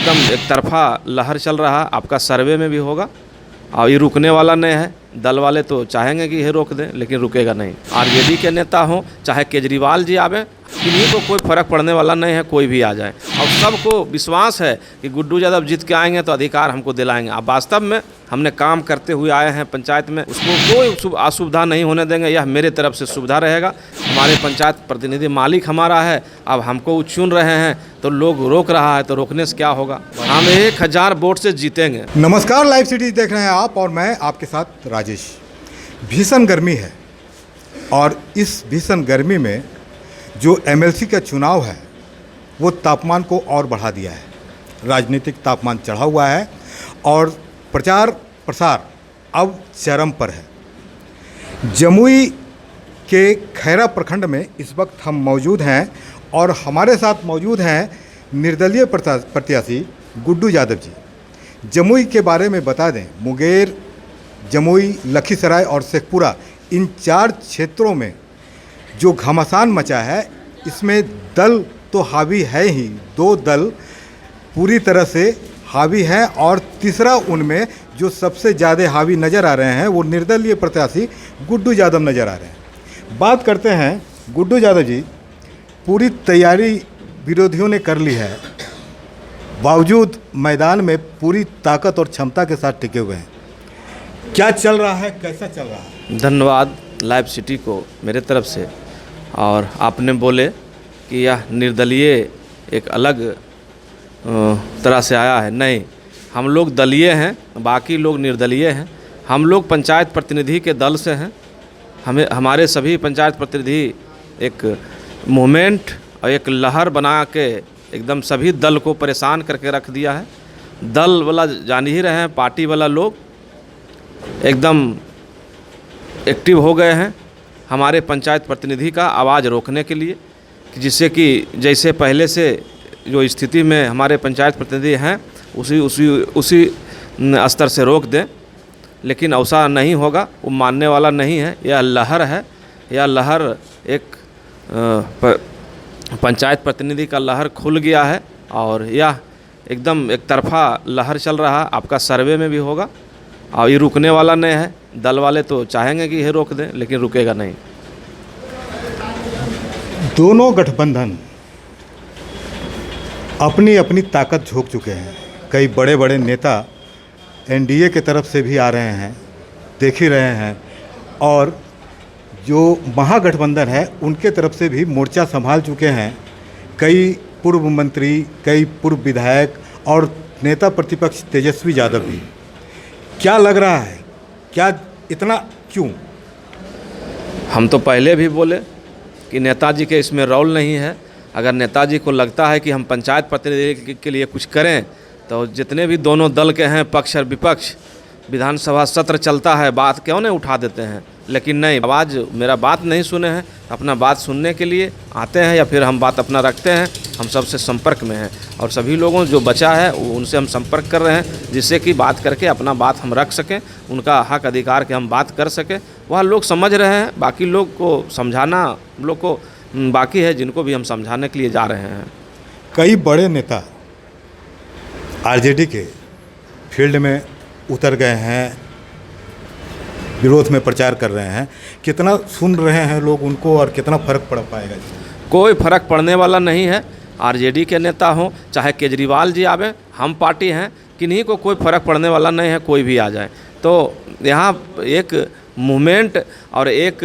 एकदम एक तरफा लहर चल रहा है, आपका सर्वे में भी होगा और ये रुकने वाला नहीं है। दल वाले तो चाहेंगे कि ये रोक दें, लेकिन रुकेगा नहीं। आरजेडी के नेता हों चाहे केजरीवाल जी आवे, किन्हीं को कोई फर्क पड़ने वाला नहीं है, कोई भी आ जाए। और सबको विश्वास है कि गुड्डू यादव जीत के आएंगे तो अधिकार हमको दिलाएंगे। अब वास्तव में हमने काम करते हुए आए हैं पंचायत में, उसको कोई असुविधा नहीं होने देंगे। यह मेरे तरफ से सुविधा रहेगा। हमारे पंचायत प्रतिनिधि मालिक हमारा है, अब हमको चुन रहे हैं तो लोग रोक रहा है, तो रोकने से क्या होगा। हम 1000 वोट से जीतेंगे। नमस्कार, लाइव सिटी देख रहे हैं आप और मैं आपके साथ राजेश। भीषण गर्मी है और इस भीषण गर्मी में जो एमएलसी का चुनाव है वो तापमान को और बढ़ा दिया है। राजनीतिक तापमान चढ़ा हुआ है और प्रचार प्रसार अब चरम पर है। जमुई के खैरा प्रखंड में इस वक्त हम मौजूद हैं और हमारे साथ मौजूद हैं निर्दलीय प्रत्याशी गुड्डू यादव जी। जमुई के बारे में बता दें, मुंगेर, जमुई, लखीसराय और शेखपुरा, इन 4 क्षेत्रों में जो घमासान मचा है, इसमें दल तो हावी है ही, 2 दल पूरी तरह से हावी हैं और तीसरा उनमें जो सबसे ज़्यादा हावी नज़र आ रहे हैं वो निर्दलीय प्रत्याशी गुड्डू यादव नज़र आ रहे हैं। बात करते हैं गुड्डू यादव जी। पूरी तैयारी विरोधियों ने कर ली है, बावजूद मैदान में पूरी ताकत और क्षमता के साथ टिके हुए हैं। क्या चल रहा है, कैसा चल रहा है? धन्यवाद लाइव सिटी को मेरे तरफ से। और आपने बोले कि यह निर्दलीय एक अलग तरह से आया है। नहीं, हम लोग दलीय हैं, बाकी लोग निर्दलीय हैं। हम लोग पंचायत प्रतिनिधि के दल से हैं। हमारे सभी पंचायत प्रतिनिधि एक मूवमेंट और एक लहर बना के एकदम सभी दल को परेशान करके रख दिया है। दल वाला जान ही रहे हैं, पार्टी वाला लोग एकदम एक्टिव हो गए हैं हमारे पंचायत प्रतिनिधि का आवाज़ रोकने के लिए, कि जिससे कि जैसे पहले से जो स्थिति में हमारे पंचायत प्रतिनिधि हैं उसी स्तर से रोक दें। लेकिन ऐसा नहीं होगा, वो मानने वाला नहीं है। यह लहर है, यह लहर एक पंचायत प्रतिनिधि का लहर खुल गया है और यह एकदम एक तरफा लहर चल रहा है। आपका सर्वे में भी होगा और ये रुकने वाला नहीं है। दल वाले तो चाहेंगे कि ये रोक दें, लेकिन रुकेगा नहीं। दोनों गठबंधन अपनी अपनी ताकत झोंक चुके हैं। कई बड़े बड़े नेता एनडीए की तरफ से भी आ रहे हैं, देख ही रहे हैं, और जो महागठबंधन है उनके तरफ से भी मोर्चा संभाल चुके हैं। कई पूर्व मंत्री, कई पूर्व विधायक और नेता प्रतिपक्ष तेजस्वी यादव भी। क्या लग रहा है, क्या इतना क्यों? हम तो पहले भी बोले कि नेताजी के इसमें रोल नहीं है। अगर नेताजी को लगता है कि हम पंचायत प्रतिनिधि के लिए कुछ करें तो जितने भी दोनों दल के हैं, पक्ष और विपक्ष, विधानसभा सत्र चलता है, बात क्यों नहीं उठा देते हैं। लेकिन नहीं, आवाज़ मेरा बात नहीं सुने हैं। अपना बात सुनने के लिए आते हैं या फिर हम बात अपना रखते हैं। हम सबसे संपर्क में हैं और सभी लोगों जो बचा है उनसे हम संपर्क कर रहे हैं, जिससे कि बात करके अपना बात हम रख सकें, उनका हक अधिकार के हम बात कर सकें। वह लोग समझ रहे हैं, बाकी लोग को समझाना हम लोग को बाकी है, जिनको भी हम समझाने के लिए जा रहे हैं। कई बड़े नेता आरजेडी के फील्ड में उतर गए हैं, विरोध में प्रचार कर रहे हैं। कितना सुन रहे हैं लोग उनको और कितना फ़र्क पड़ पाएगा? कोई फर्क पड़ने वाला नहीं है। आरजेडी के नेता हों चाहे केजरीवाल जी आवे, हम पार्टी हैं, किन्हीं को कोई फर्क पड़ने वाला नहीं है, कोई भी आ जाए। तो यहाँ एक मूवमेंट और एक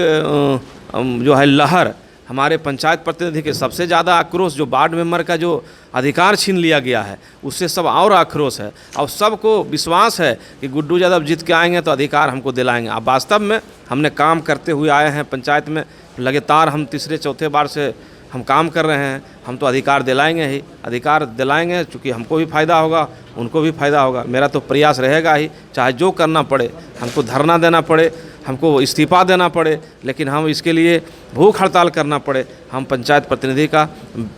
जो है लहर, हमारे पंचायत प्रतिनिधि के सबसे ज़्यादा आक्रोश जो वार्ड मेंबर का जो अधिकार छीन लिया गया है, उससे सब और आक्रोश है। और सबको विश्वास है कि गुड्डू यादव जीत के आएंगे तो अधिकार हमको दिलाएंगे। अब वास्तव में हमने काम करते हुए आए हैं पंचायत में, लगातार हम तीसरे चौथे बार से हम काम कर रहे हैं। हम तो अधिकार दिलाएंगे ही, अधिकार दिलाएंगे, चूँकि हमको भी फ़ायदा होगा, उनको भी फ़ायदा होगा। मेरा तो प्रयास रहेगा ही, चाहे जो करना पड़े, हमको धरना देना पड़े, हमको इस्तीफ़ा देना पड़े, लेकिन हम इसके लिए भूख हड़ताल करना पड़े, हम पंचायत प्रतिनिधि का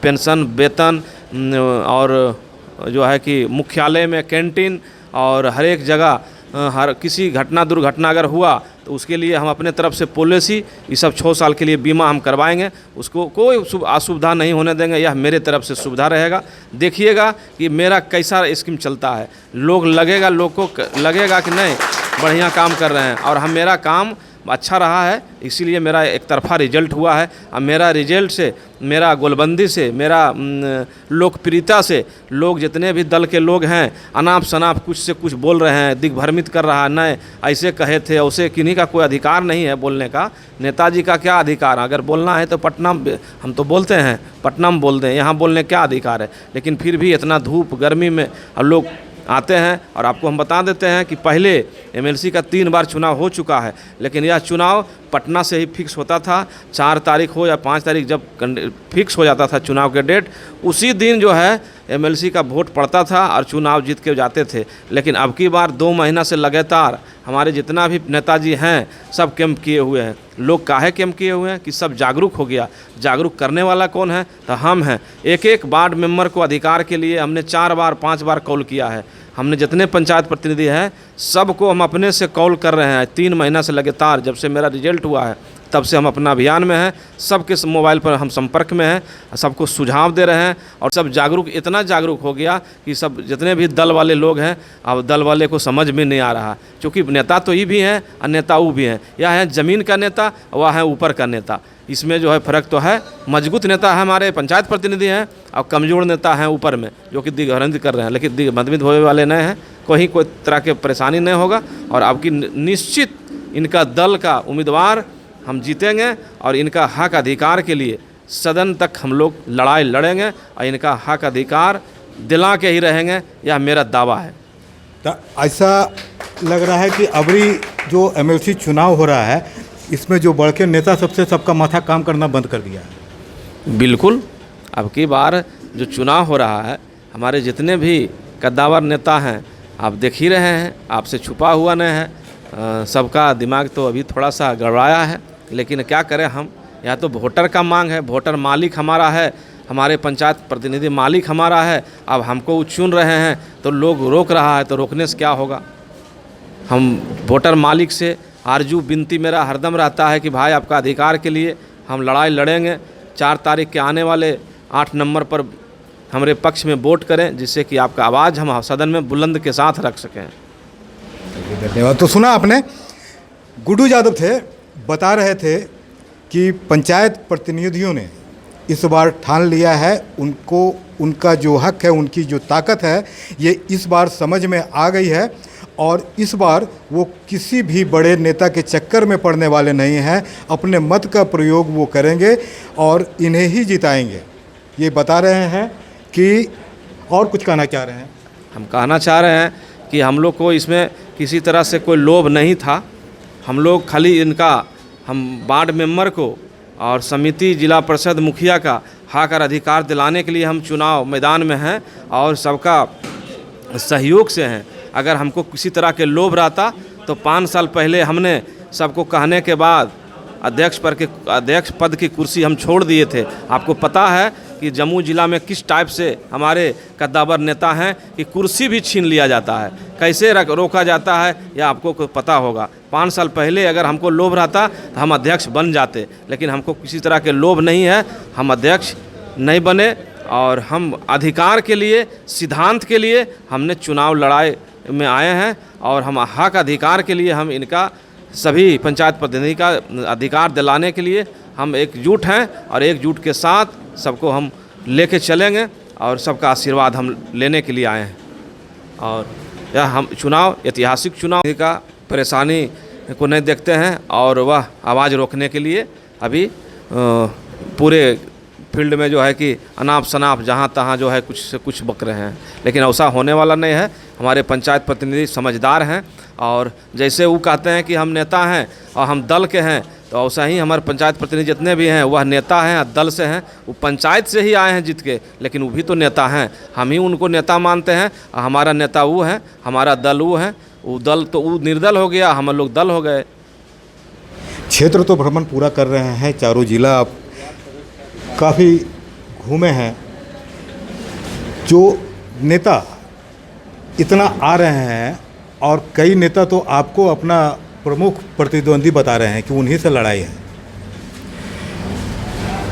पेंशन, वेतन और जो है कि मुख्यालय में कैंटीन और हर एक जगह हर किसी घटना दुर्घटना अगर हुआ तो उसके लिए हम अपने तरफ से पॉलिसी ये सब 6 साल के लिए बीमा हम करवाएंगे, उसको कोई असुविधा नहीं होने देंगे। यह मेरे तरफ से सुविधा रहेगा। देखिएगा कि मेरा कैसा स्कीम चलता है, लोग को लगेगा कि नहीं बढ़िया काम कर रहे हैं, और हम मेरा काम अच्छा रहा है, इसीलिए मेरा एक तरफा रिजल्ट हुआ है। अब मेरा रिजल्ट से, मेरा गोलबंदी से, मेरा लोकप्रियता से लोग जितने भी दल के लोग हैं अनाप शनाप कुछ से कुछ बोल रहे हैं, दिग्भ्रमित कर रहा है, नहीं ऐसे कहे थे वैसे, किन्हीं का कोई अधिकार नहीं है बोलने का। नेताजी का क्या अधिकार? अगर बोलना है तो पटना, हम तो बोलते हैं पटना में बोल दें, यहाँ बोलने क्या अधिकार है? लेकिन फिर भी इतना धूप गर्मी में अब लोग आते हैं। और आपको हम बता देते हैं कि पहले एमएलसी का 3 बार चुनाव हो चुका है, लेकिन यह चुनाव पटना से ही फिक्स होता था। 4 तारीख हो या 5 तारीख जब फिक्स हो जाता था चुनाव के डेट, उसी दिन जो है एमएलसी का वोट पड़ता था और चुनाव जीत के जाते थे। लेकिन अब की बार 2 महीना से लगातार हमारे जितना भी नेताजी हैं सब कैंप किए हुए हैं। लोग काहे कैंप किए हुए हैं? कि सब जागरूक हो गया। जागरूक करने वाला कौन है? तो हम हैं। एक वार्ड मेंबर को अधिकार के लिए हमने 4 बार 5 बार कॉल किया है। हमने जितने पंचायत प्रतिनिधि हैं सबको हम अपने से कॉल कर रहे हैं। 3 महीना से लगातार, जब से मेरा रिजल्ट हुआ है तब से हम अपना अभियान में हैं। सबके मोबाइल पर हम संपर्क में हैं, सबको सुझाव दे रहे हैं, और सब जागरूक, इतना जागरूक हो गया कि सब जितने भी दल वाले लोग हैं, अब दल वाले को समझ में नहीं आ रहा, क्योंकि नेता तो ये भी हैं और नेता वो भी हैं। यह है ज़मीन का नेता, वह है ऊपर का नेता। इसमें जो है फ़र्क तो है। मजबूत नेता है हमारे पंचायत प्रतिनिधि हैं, और कमज़ोर नेता हैं ऊपर में, जो कि दिग्भ्रमित कर रहे हैं। लेकिन दिग्भ्रमित होने वाले नहीं हैं, कोई तरह के परेशानी नहीं होगा। और आपकी निश्चित इनका दल का उम्मीदवार हम जीतेंगे, और इनका हक अधिकार के लिए सदन तक हम लोग लड़ाई लड़ेंगे, और इनका हक अधिकार दिला के ही रहेंगे, यह मेरा दावा है। तो ऐसा लग रहा है कि अबरी जो एमएलसी चुनाव हो रहा है, इसमें जो बड़के नेता सबसे सबका माथा काम करना बंद कर दिया है। बिल्कुल, अब की बार जो चुनाव हो रहा है, हमारे जितने भी कद्दावर नेता हैं आप देख ही रहे हैं, आपसे छुपा हुआ नहीं है। सबका दिमाग तो अभी थोड़ा सा गड़बड़ाया है, लेकिन क्या करें हम, या तो वोटर का मांग है, वोटर मालिक हमारा है, हमारे पंचायत प्रतिनिधि मालिक हमारा है। अब हमको वो चुन रहे हैं तो लोग रोक रहा है, तो रोकने से क्या होगा? हम वोटर मालिक से आरजू विनती मेरा हरदम रहता है कि भाई आपका अधिकार के लिए हम लड़ाई लड़ेंगे। 4 तारीख के आने वाले 8 नंबर पर हमारे पक्ष में वोट करें, जिससे कि आपका आवाज़ हम सदन में बुलंद के साथ रख सकें। धन्यवाद। तो सुना आपने, गुड्डू यादव थे, बता रहे थे कि पंचायत प्रतिनिधियों ने इस बार ठान लिया है, उनको उनका जो हक है, उनकी जो ताकत है, ये इस बार समझ में आ गई है। और इस बार वो किसी भी बड़े नेता के चक्कर में पड़ने वाले नहीं हैं। अपने मत का प्रयोग वो करेंगे और इन्हें ही जिताएंगे, ये बता रहे हैं। कि और कुछ कहना चाह रहे हैं? हम कहना चाह रहे हैं कि हम लोग को इसमें किसी तरह से कोई लोभ नहीं था। हम लोग खाली हम वार्ड मेंबर को और समिति, जिला परिषद मुखिया का हक और अधिकार दिलाने के लिए हम चुनाव मैदान में हैं, और सबका सहयोग से हैं। अगर हमको किसी तरह के लोभ रहता तो 5 साल पहले हमने सबको कहने के बाद अध्यक्ष पद की कुर्सी हम छोड़ दिए थे। आपको पता है कि जम्मू जिला में किस टाइप से हमारे कद्दावर नेता हैं कि कुर्सी भी छीन लिया जाता है, कैसे रोका जाता है, यह आपको पता होगा। 5 साल पहले अगर हमको लोभ रहता तो हम अध्यक्ष बन जाते, लेकिन हमको किसी तरह के लोभ नहीं है, हम अध्यक्ष नहीं बने। और हम अधिकार के लिए, सिद्धांत के लिए हमने चुनाव लड़ाई में आए हैं, और हम हक अधिकार के लिए हम इनका सभी पंचायत प्रतिनिधि का अधिकार दिलाने के लिए हम एकजुट हैं, और एकजुट के साथ सबको हम लेके चलेंगे, और सबका आशीर्वाद हम लेने के लिए आए हैं। और यह हम चुनाव ऐतिहासिक चुनाव का परेशानी को नहीं देखते हैं, और वह आवाज़ रोकने के लिए अभी पूरे फील्ड में जो है कि अनाप शनाप जहाँ तहाँ जो है कुछ से कुछ बक रहे हैं, लेकिन ऐसा होने वाला नहीं है। हमारे पंचायत प्रतिनिधि समझदार हैं, और जैसे वो कहते हैं कि हम नेता हैं और हम दल के हैं, तो वैसा ही हमारे पंचायत प्रतिनिधि जितने भी हैं वह नेता हैं और दल से हैं। वो पंचायत से ही आए हैं जीत के, लेकिन वो भी तो नेता हैं। हम ही उनको नेता मानते हैं, और हमारा नेता वो है, हमारा दल वो है। वो दल तो वो निर्दल हो गया, हम लोग दल हो गए। क्षेत्र तो भ्रमण पूरा कर रहे हैं, चारों जिला आप काफ़ी घूमे हैं। जो नेता इतना आ रहे हैं, और कई नेता तो आपको अपना प्रमुख प्रतिद्वंदी बता रहे हैं कि उन्हीं से लड़ाई है।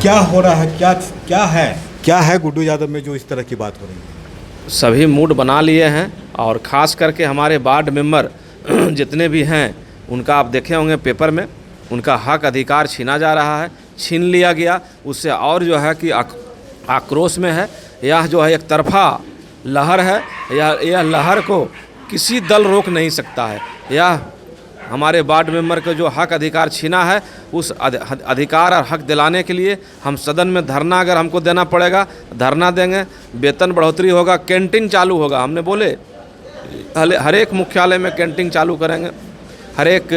क्या हो रहा है, क्या है गुड्डू यादव में जो इस तरह की बात हो रही है? सभी मूड बना लिए हैं और ख़ास करके हमारे वार्ड मेंबर जितने भी हैं उनका आप देखे होंगे पेपर में, उनका हक अधिकार छीना जा रहा है, छीन लिया गया। उससे और जो है कि आक्रोश में है। यह जो है एक तरफा लहर है, यह लहर को किसी दल रोक नहीं सकता है। यह हमारे वार्ड मेंबर को जो हक अधिकार छीना है, उस अधिकार और हक दिलाने के लिए हम सदन में धरना, अगर हमको देना पड़ेगा धरना देंगे, वेतन बढ़ोतरी होगा, कैंटीन चालू होगा। हमने बोले हर एक मुख्यालय में कैंटीन चालू करेंगे, हर एक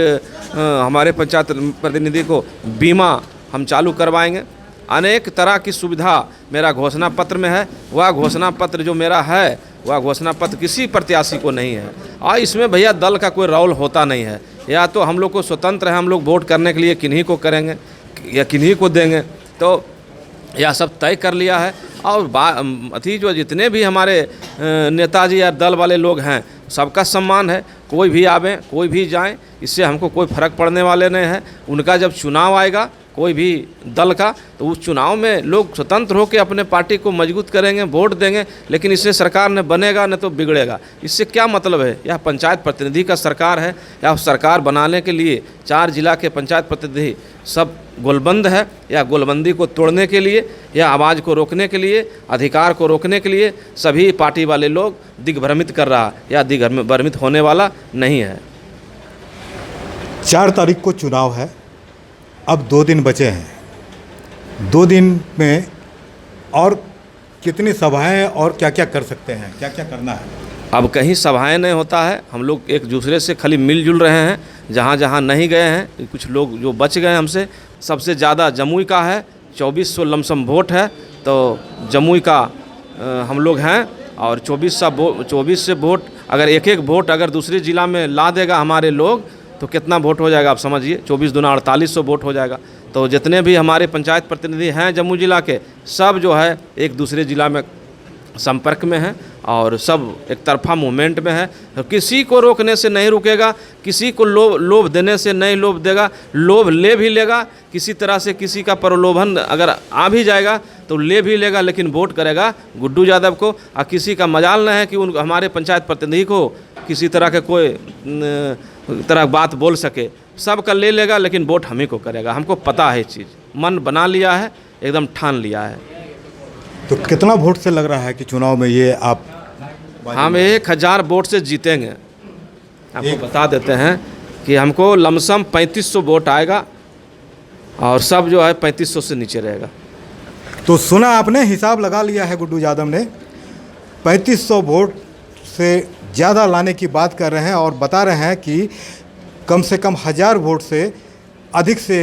हमारे पंचायत प्रतिनिधि को बीमा हम चालू करवाएंगे। अनेक तरह की सुविधा मेरा घोषणा पत्र में है। वह घोषणा पत्र जो मेरा है, वह घोषणा पत्र किसी प्रत्याशी को नहीं है। और इसमें भैया दल का कोई रोल होता नहीं है। या तो हम लोग को स्वतंत्र है, हम लोग वोट करने के लिए किन्हीं को करेंगे या किन्हीं को देंगे, तो यह सब तय कर लिया है। और अथी जो जितने भी हमारे नेताजी या दल वाले लोग हैं, सबका सम्मान है। कोई भी आवे, कोई भी जाए, इससे हमको कोई फ़र्क पड़ने वाले नहीं है। उनका जब चुनाव आएगा कोई भी दल का, तो उस चुनाव में लोग स्वतंत्र होकर अपने पार्टी को मजबूत करेंगे, वोट देंगे। लेकिन इससे सरकार न बनेगा न तो बिगड़ेगा। इससे क्या मतलब है? यह पंचायत प्रतिनिधि का सरकार है। या सरकार बनाने के लिए 4 जिला के पंचायत प्रतिनिधि सब गोलबंद है, या गोलबंदी को तोड़ने के लिए, या आवाज़ को रोकने के लिए, अधिकार को रोकने के लिए सभी पार्टी वाले लोग दिग्भ्रमित कर रहा, या दिग्भ्रमित होने वाला नहीं है। 4 तारीख को चुनाव है, अब 2 दिन बचे हैं। 2 दिन में और कितनी सभाएं और क्या क्या कर सकते हैं, क्या क्या करना है? अब कहीं सभाएं नहीं होता है, हम लोग एक दूसरे से खाली मिलजुल रहे हैं। जहाँ जहाँ नहीं गए हैं, कुछ लोग जो बच गए हमसे, सबसे ज़्यादा जमुई का है, 2400 लमसम वोट है। तो जमुई का हम लोग हैं, और 24 से वोट, अगर एक वोट अगर दूसरे ज़िला में ला देगा हमारे लोग, तो कितना वोट हो जाएगा आप समझिए। 24 दूना 4800 वोट हो जाएगा। तो जितने भी हमारे पंचायत प्रतिनिधि हैं जम्मू जिला के, सब जो है एक दूसरे ज़िला में संपर्क में हैं और सब एक तरफा मूवमेंट में है। तो किसी को रोकने से नहीं रुकेगा, किसी को लोभ देने से नहीं लोभ देगा। लोभ ले भी लेगा, किसी तरह से किसी का प्रलोभन अगर आ भी जाएगा तो ले भी लेगा, लेकिन वोट करेगा गुड्डू यादव को। और किसी का मजाल नहीं है कि हमारे पंचायत प्रतिनिधि को किसी तरह के कोई तरह बात बोल सके। सबका ले लेगा, लेकिन वोट हम ही को करेगा। हमको पता है, चीज़ मन बना लिया है, एकदम ठान लिया है। तो कितना वोट से लग रहा है कि चुनाव में ये आप? हम 1000 वोट से जीतेंगे। आपको बता देते हैं कि हमको लमसम 3500 वोट आएगा, और सब जो है 3500 से नीचे रहेगा। तो सुना आपने, हिसाब लगा लिया है गुड्डू यादव ने। 3500 वोट से ज़्यादा लाने की बात कर रहे हैं, और बता रहे हैं कि कम से कम 1000 वोट से अधिक से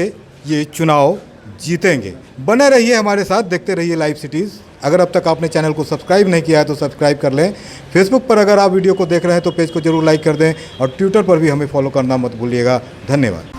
ये चुनाव जीतेंगे। बने रहिए हमारे साथ, देखते रहिए लाइव सिटीज़। अगर अब तक आपने चैनल को सब्सक्राइब नहीं किया है तो सब्सक्राइब कर लें। फेसबुक पर अगर आप वीडियो को देख रहे हैं तो पेज को जरूर लाइक कर दें, और ट्विटर पर भी हमें फॉलो करना मत भूलिएगा। धन्यवाद।